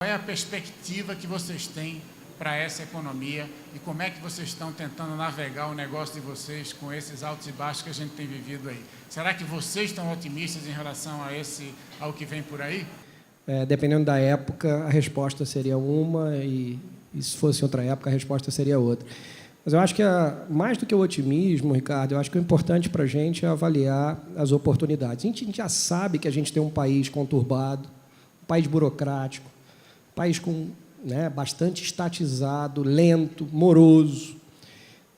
Qual é a perspectiva que vocês têm para essa economia e como é que vocês estão tentando navegar o negócio de vocês com esses altos e baixos que a gente tem vivido aí? Será que vocês estão otimistas em relação ao que vem por aí? Dependendo da época, a resposta seria uma e se fosse outra época, a resposta seria outra. Mas eu acho que, mais do que o otimismo, Ricardo, eu acho que o importante para a gente é avaliar as oportunidades. A gente já sabe que a gente tem um país conturbado, um país burocrático, um país bastante estatizado, lento, moroso.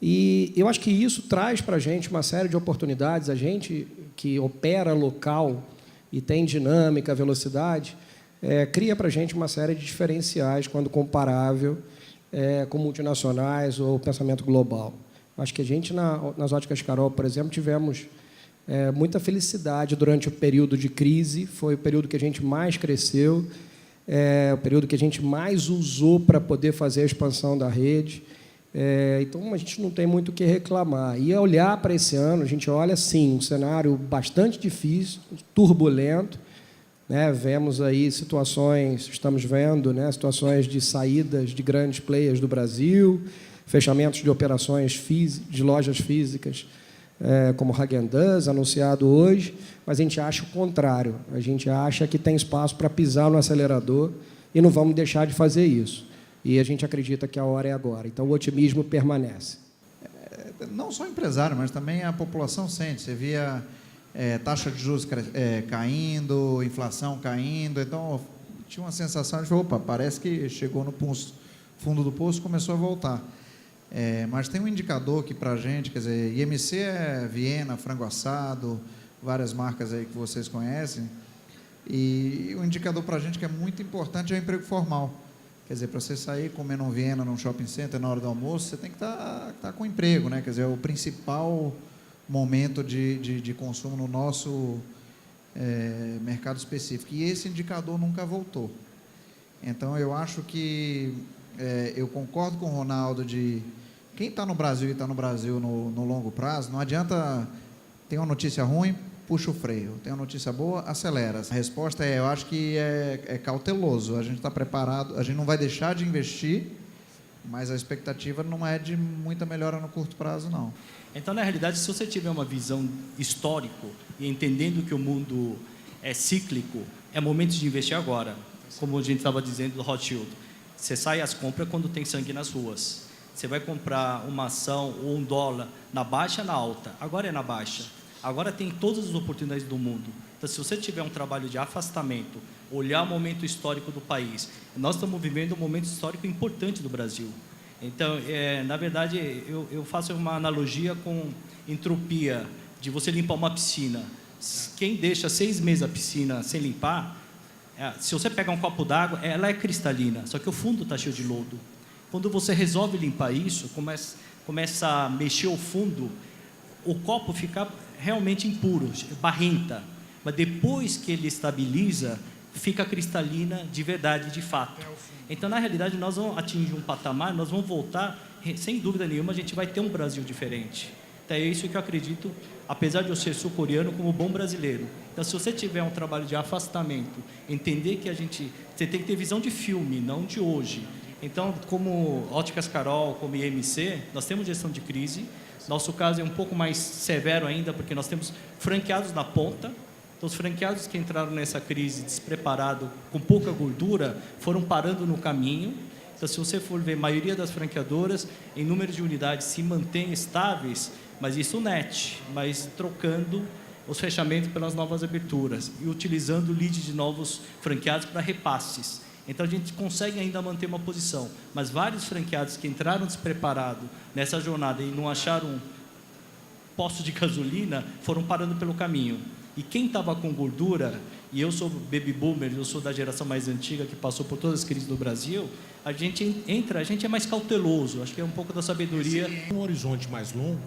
E eu acho que isso traz para a gente uma série de oportunidades. A gente que opera local e tem dinâmica, velocidade, cria para a gente uma série de diferenciais quando comparável com multinacionais ou pensamento global. Acho que a gente, nas Óticas Carol, por exemplo, tivemos muita felicidade durante o período de crise, foi o período que a gente mais cresceu, o período que a gente mais usou para poder fazer a expansão da rede. Então, a gente não tem muito o que reclamar. E, olhar para esse ano, a gente olha, sim, um cenário bastante difícil, turbulento. Vemos aí estamos vendo situações de saídas de grandes players do Brasil, fechamentos de operações de lojas físicas, como Häagen-Dazs, anunciado hoje, mas a gente acha o contrário. A gente acha que tem espaço para pisar no acelerador e não vamos deixar de fazer isso. E a gente acredita que a hora é agora. Então, o otimismo permanece. Não só o empresário, mas também a população sente. Você via taxa de juros caindo, inflação caindo. Então, tinha uma sensação de, opa, parece que chegou no fundo do poço, começou a voltar. Mas tem um indicador que, para a gente, quer dizer, IMC é Viena, frango assado, várias marcas aí que vocês conhecem. E o indicador para a gente que é muito importante é o emprego formal. Quer dizer, para você sair comendo um Viena num shopping center na hora do almoço, você tem que estar com emprego, né? Quer dizer, é o principal momento de consumo no nosso mercado específico. E esse indicador nunca voltou. Então, eu acho que eu concordo com o Ronaldo de quem está no Brasil e está no Brasil no longo prazo, não adianta ter uma notícia ruim, puxa o freio. Tem uma notícia boa, acelera. A resposta eu acho que é cauteloso. A gente está preparado, a gente não vai deixar de investir, mas a expectativa não é de muita melhora no curto prazo, não. Então, na realidade, se você tiver uma visão histórica e entendendo que o mundo é cíclico, é momento de investir agora. Como a gente estava dizendo do Rothschild, você sai às compras quando tem sangue nas ruas. Você vai comprar uma ação ou um dólar na baixa ou na alta? Agora é na baixa. Agora tem todas as oportunidades do mundo. Então, se você tiver um trabalho de afastamento, olhar o momento histórico do país, nós estamos vivendo um momento histórico importante do Brasil. Então, na verdade, eu faço uma analogia com entropia, de você limpar uma piscina. Quem deixa 6 meses a piscina sem limpar, se você pegar um copo d'água, ela é cristalina, só que o fundo está cheio de lodo. Quando você resolve limpar isso, começa a mexer o fundo, o copo fica realmente impuro, barrenta, mas depois que ele estabiliza, fica cristalina de verdade, de fato. Então, na realidade, nós vamos atingir um patamar, nós vamos voltar, sem dúvida nenhuma, a gente vai ter um Brasil diferente. Então, é isso que eu acredito, apesar de eu ser sul-coreano, como bom brasileiro. Então, se você tiver um trabalho de afastamento, entender que você tem que ter visão de filme, não de hoje. Então, como Óticas Carol, como IMC, nós temos gestão de crise. Nosso caso é um pouco mais severo ainda, porque nós temos franqueados na ponta. Então, os franqueados que entraram nessa crise despreparados, com pouca gordura, foram parando no caminho. Então, se você for ver, a maioria das franqueadoras, em número de unidades, se mantém estáveis, mas isso net, mas trocando os fechamentos pelas novas aberturas e utilizando o lead de novos franqueados para repasses. Então, a gente consegue ainda manter uma posição, mas vários franqueados que entraram despreparados nessa jornada e não acharam posto de gasolina, foram parando pelo caminho. E quem estava com gordura, e eu sou baby boomer, eu sou da geração mais antiga que passou por todas as crises do Brasil, a gente é mais cauteloso, acho que é um pouco da sabedoria. Um horizonte mais longo,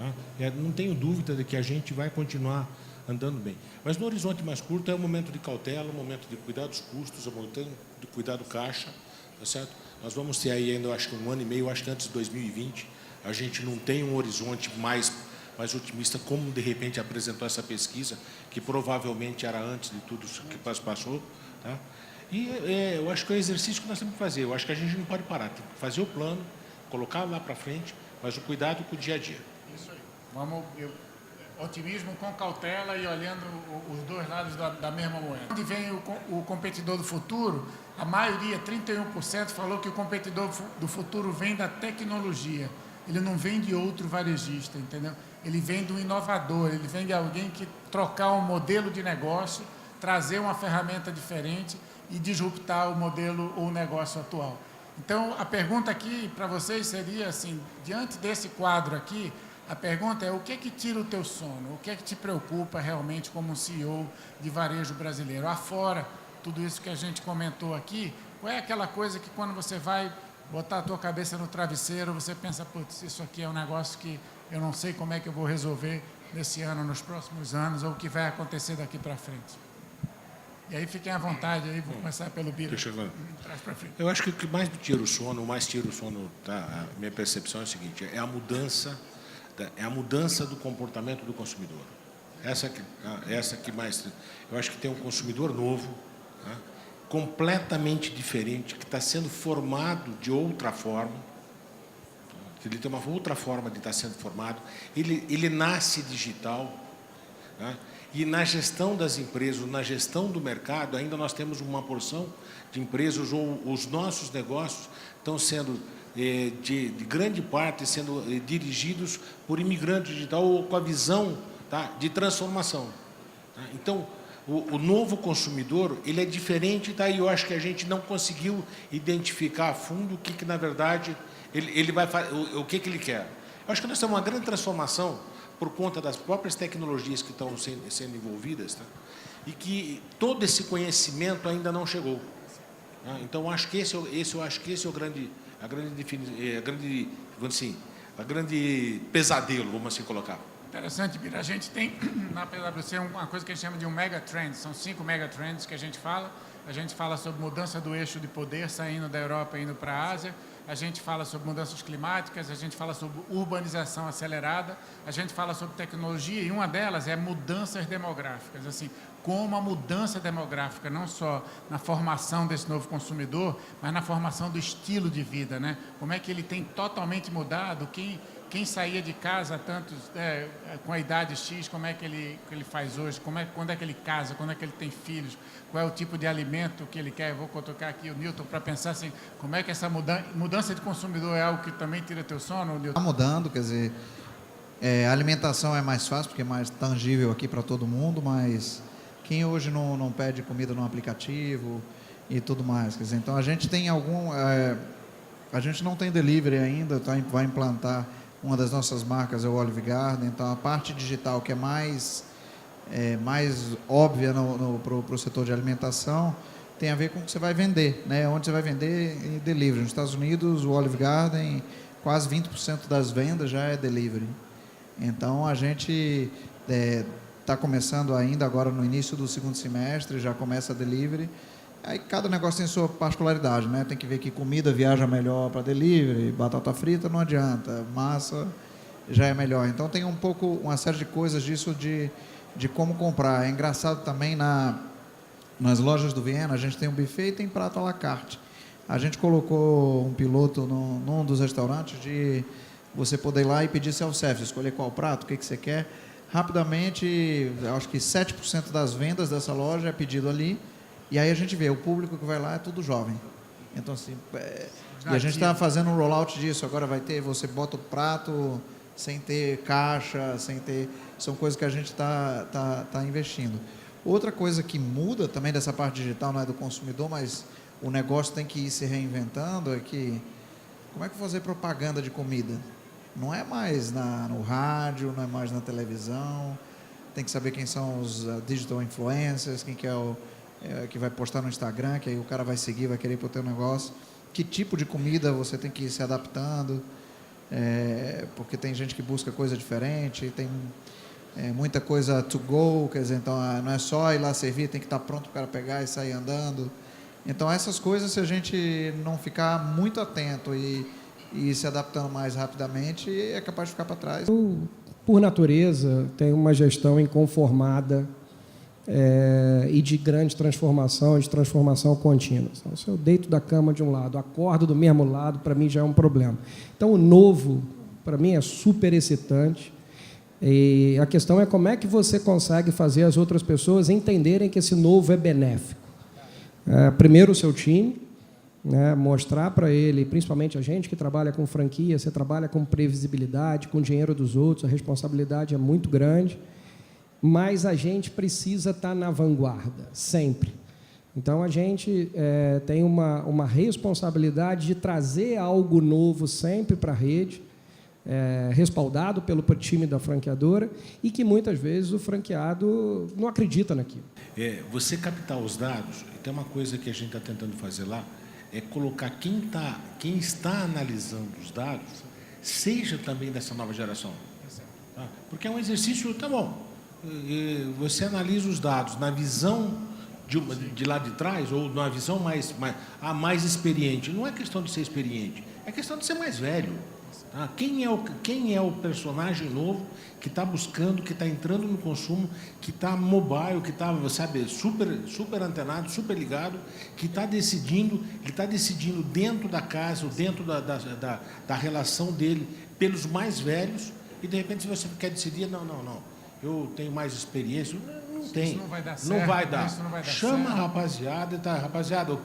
né? Não tenho dúvida de que a gente vai continuar andando bem. Mas no horizonte mais curto é um momento de cautela, um momento de cuidar dos custos, um momento de cuidar do caixa, tá certo? Nós vamos ter aí ainda, acho que 1 ano e meio, acho que antes de 2020, a gente não tem um horizonte mais otimista, como de repente apresentou essa pesquisa, que provavelmente era antes de tudo isso que passou, tá? E eu acho que é o exercício que nós temos que fazer. Eu acho que a gente não pode parar. Tem que fazer o plano, colocar lá para frente, mas o cuidado com o dia a dia. Isso aí. Otimismo com cautela e olhando os dois lados da mesma moeda. Onde vem o competidor do futuro, a maioria, 31%, falou que o competidor do futuro vem da tecnologia. Ele não vem de outro varejista, entendeu? Ele vem de um inovador, ele vem de alguém que trocar um modelo de negócio, trazer uma ferramenta diferente e disruptar o modelo ou o negócio atual. Então, a pergunta aqui para vocês seria assim, diante desse quadro aqui, a pergunta é: o que é que tira o teu sono? O que é que te preocupa realmente como um CEO de varejo brasileiro? Afora tudo isso que a gente comentou aqui, qual é aquela coisa que quando você vai botar a tua cabeça no travesseiro, você pensa, putz, isso aqui é um negócio que eu não sei como é que eu vou resolver nesse ano, nos próximos anos, ou o que vai acontecer daqui para frente? E aí fiquem à vontade, aí vou começar pelo Bira. Deixa eu... Traz para frente. Eu acho que o que mais me tira o sono, tá? A minha percepção é a seguinte: é a mudança do comportamento do consumidor. Essa que mais... Eu acho que tem um consumidor novo, né, completamente diferente, que está sendo formado de outra forma. Ele tem uma outra forma de estar sendo formado. Ele nasce digital, né, e na gestão das empresas, na gestão do mercado, ainda nós temos uma porção de empresas, ou os nossos negócios estão sendo... de grande parte sendo dirigidos por imigrantes digital ou com a visão, tá, de transformação. Tá? Então, o novo consumidor, ele é diferente, tá? E eu acho que a gente não conseguiu identificar a fundo o que na verdade, ele vai fazer, o que ele quer. Eu acho que nós temos uma grande transformação por conta das próprias tecnologias que estão sendo envolvidas, tá? E que todo esse conhecimento ainda não chegou. Tá? Então, eu acho que esse é o grande... a grande pesadelo, vamos assim colocar. Interessante, Bira. A gente tem na PwC uma coisa que a gente chama de um mega trend. São 5 mega trends que a gente fala. A gente fala sobre mudança do eixo de poder saindo da Europa e indo para a Ásia. A gente fala sobre mudanças climáticas, a gente fala sobre urbanização acelerada, a gente fala sobre tecnologia e uma delas é mudanças demográficas. Assim, como a mudança demográfica, não só na formação desse novo consumidor, mas na formação do estilo de vida, né? Como é que ele tem totalmente mudado, quem saía de casa com a idade X, como é que ele faz hoje, quando é que ele casa, quando é que ele tem filhos, qual é o tipo de alimento que ele quer. Eu vou colocar aqui o Newton para pensar assim, como é que essa mudança de consumidor é algo que também tira teu sono, Newton? Está mudando, quer dizer, a alimentação é mais fácil, porque é mais tangível aqui para todo mundo, mas quem hoje não pede comida no aplicativo e tudo mais, quer dizer, então a gente tem a gente não tem delivery ainda, vai implantar. Uma das nossas marcas é o Olive Garden, então a parte digital que é mais óbvia para o setor de alimentação tem a ver com o que você vai vender, né? Onde você vai vender em delivery. Nos Estados Unidos, o Olive Garden, quase 20% das vendas já é delivery. Então, a gente está começando ainda agora no início do segundo semestre, já começa a delivery. Aí cada negócio tem sua particularidade, né? Tem que ver que comida viaja melhor para delivery, batata frita não adianta, massa já é melhor. Então tem uma série de coisas disso de como comprar. É engraçado também nas lojas do Viena, a gente tem um buffet e tem prato à la carte. A gente colocou um piloto num dos restaurantes de você poder ir lá e pedir self-service, escolher qual prato, o que você quer. Rapidamente, acho que 7% das vendas dessa loja é pedido ali. E aí a gente vê, o público que vai lá é tudo jovem. Então, assim, e a gente está fazendo um rollout disso. Agora vai ter, você bota o prato sem ter caixa, sem ter... São coisas que a gente tá investindo. Outra coisa que muda também dessa parte digital, não é do consumidor, mas o negócio tem que ir se reinventando, é que como é que fazer propaganda de comida? Não é mais no rádio, não é mais na televisão. Tem que saber quem são os digital influencers, quem que é que vai postar no Instagram, que aí o cara vai seguir, vai querer ir para o teu negócio. Que tipo de comida você tem que ir se adaptando, porque tem gente que busca coisa diferente, tem muita coisa to go, quer dizer, então não é só ir lá servir, tem que estar pronto para o cara pegar e sair andando. Então essas coisas, se a gente não ficar muito atento e se adaptando mais rapidamente, é capaz de ficar para trás. Eu, por natureza, tenho uma gestão inconformada e de grande transformação, de transformação contínua. Então, se eu deito da cama de um lado, acordo do mesmo lado, para mim já é um problema. Então, o novo, para mim, é super excitante. E a questão é como é que você consegue fazer as outras pessoas entenderem que esse novo é benéfico. Primeiro, o seu time, né, mostrar para ele, principalmente a gente que trabalha com franquia, você trabalha com previsibilidade, com dinheiro dos outros, a responsabilidade é muito grande, mas a gente precisa estar na vanguarda, sempre. Então, a gente tem uma responsabilidade de trazer algo novo sempre para a rede, respaldado pelo time da franqueadora, e que muitas vezes o franqueado não acredita naquilo. Você captar os dados, tem uma coisa que a gente está tentando fazer lá, é colocar quem está analisando os dados, seja também dessa nova geração. Tá? Porque é um exercício, tá bom, você analisa os dados na visão de lá de trás, ou numa visão mais experiente. Não é questão de ser experiente, é questão de ser mais velho. Tá? Quem é o personagem novo que está buscando, que está entrando no consumo, que está mobile, que está, sabe, super antenado, super ligado, que está decidindo, dentro da casa, dentro da relação dele, pelos mais velhos, e de repente se você quer decidir, não, eu tenho mais experiência, não tem. Isso não vai dar Não certo, vai dar. isso não vai dar Chama certo. a rapaziada, tá, rapaziada,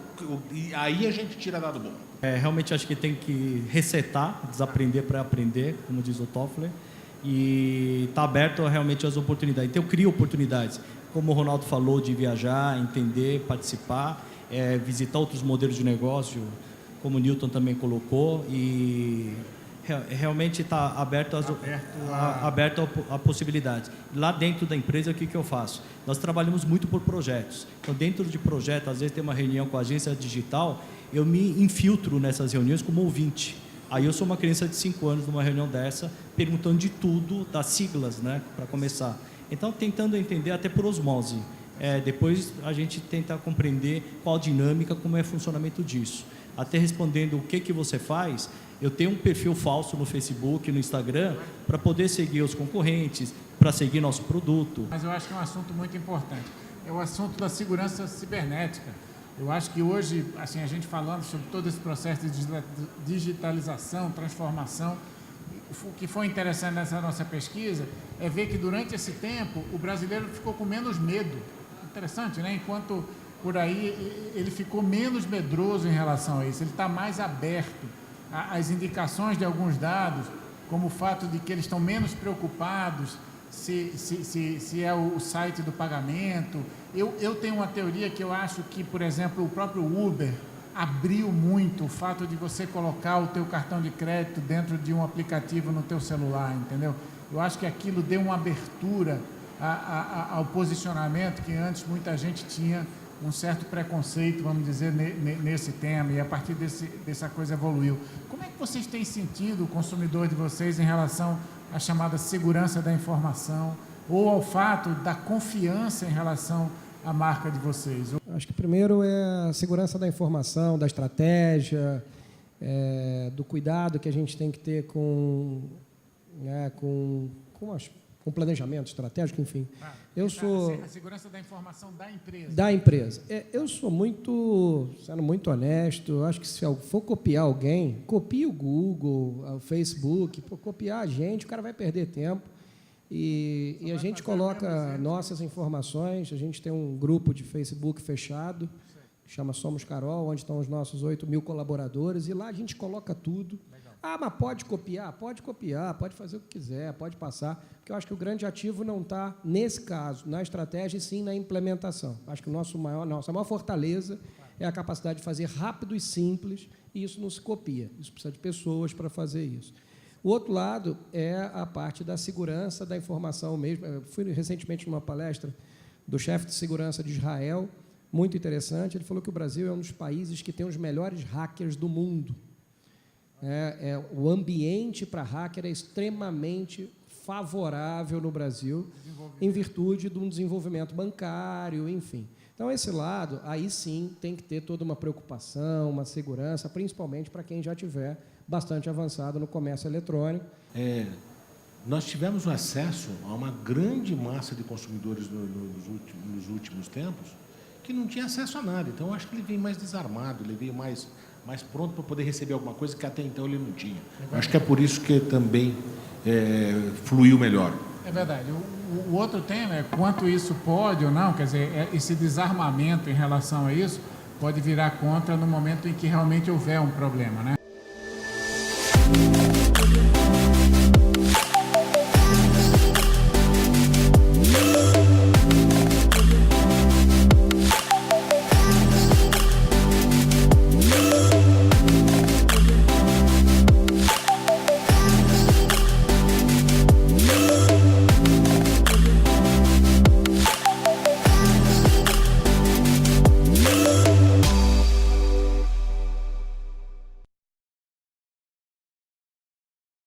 e aí a gente tira dado bom. Realmente acho que tem que resetar, desaprender para aprender, como diz o Toffler, e estar aberto realmente às oportunidades. Então, eu crio oportunidades, como o Ronaldo falou, de viajar, entender, participar, visitar outros modelos de negócio, como o Newton também colocou, e realmente está aberto a possibilidades. Lá dentro da empresa, o que eu faço? Nós trabalhamos muito por projetos. Então, dentro de projeto, às vezes tem uma reunião com a agência digital, eu me infiltro nessas reuniões como ouvinte. Aí eu sou uma criança de 5 anos numa reunião dessa, perguntando de tudo, das siglas, né, para começar. Então, tentando entender até por osmose. Depois a gente tenta compreender qual a dinâmica, como é o funcionamento disso. Até respondendo o que você faz, eu tenho um perfil falso no Facebook, no Instagram, para poder seguir os concorrentes, para seguir nosso produto. Mas eu acho que é um assunto muito importante. É o assunto da segurança cibernética. Eu acho que hoje, assim, a gente falando sobre todo esse processo de digitalização, transformação, o que foi interessante nessa nossa pesquisa é ver que durante esse tempo o brasileiro ficou com menos medo. Interessante, né? Enquanto por aí ele ficou menos medroso em relação a isso, ele está mais aberto às indicações de alguns dados, como o fato de que eles estão menos preocupados se é o site do pagamento. Eu tenho uma teoria que eu acho que, por exemplo, o próprio Uber abriu muito o fato de você colocar o teu cartão de crédito dentro de um aplicativo no teu celular, entendeu? Eu acho que aquilo deu uma abertura ao posicionamento que antes muita gente tinha um certo preconceito, vamos dizer, nesse tema, e a partir dessa coisa evoluiu. Como é que vocês têm sentido o consumidor de vocês em relação à chamada segurança da informação ou ao fato da confiança em relação à marca de vocês? Acho que primeiro é a segurança da informação, da estratégia, do cuidado que a gente tem que ter com o planejamento estratégico, enfim. Eu sou... A segurança da informação da empresa. Da empresa. Eu sou sendo muito honesto, acho que se eu for copiar alguém, copie o Google, o Facebook, copiar a gente, o cara vai perder tempo. E a gente coloca nossas informações, a gente tem um grupo de Facebook fechado, que chama Somos Carol, onde estão os nossos 8.000 colaboradores, e lá a gente coloca tudo. Mas pode copiar, pode fazer o que quiser, pode passar, porque eu acho que o grande ativo não está, nesse caso, na estratégia, e sim na implementação. Acho que nossa maior fortaleza é a capacidade de fazer rápido e simples, e isso não se copia, isso precisa de pessoas para fazer isso. O outro lado é a parte da segurança da informação mesmo. Eu fui recentemente numa palestra do chefe de segurança de Israel, muito interessante. Ele falou que o Brasil é um dos países que tem os melhores hackers do mundo. O ambiente para hacker é extremamente favorável no Brasil, em virtude de um desenvolvimento bancário, enfim. Então, esse lado, aí sim, tem que ter toda uma preocupação, uma segurança, principalmente para quem já tiver bastante avançado no comércio eletrônico. Nós tivemos acesso a uma grande massa de consumidores nos tempos, que não tinha acesso a nada. Então, eu acho que ele veio mais desarmado, ele veio mais pronto para poder receber alguma coisa que até então ele não tinha. Eu acho que é por isso que também fluiu melhor. É verdade. O outro tema é quanto isso pode ou não, quer dizer, esse desarmamento em relação a isso pode virar contra no momento em que realmente houver um problema, né?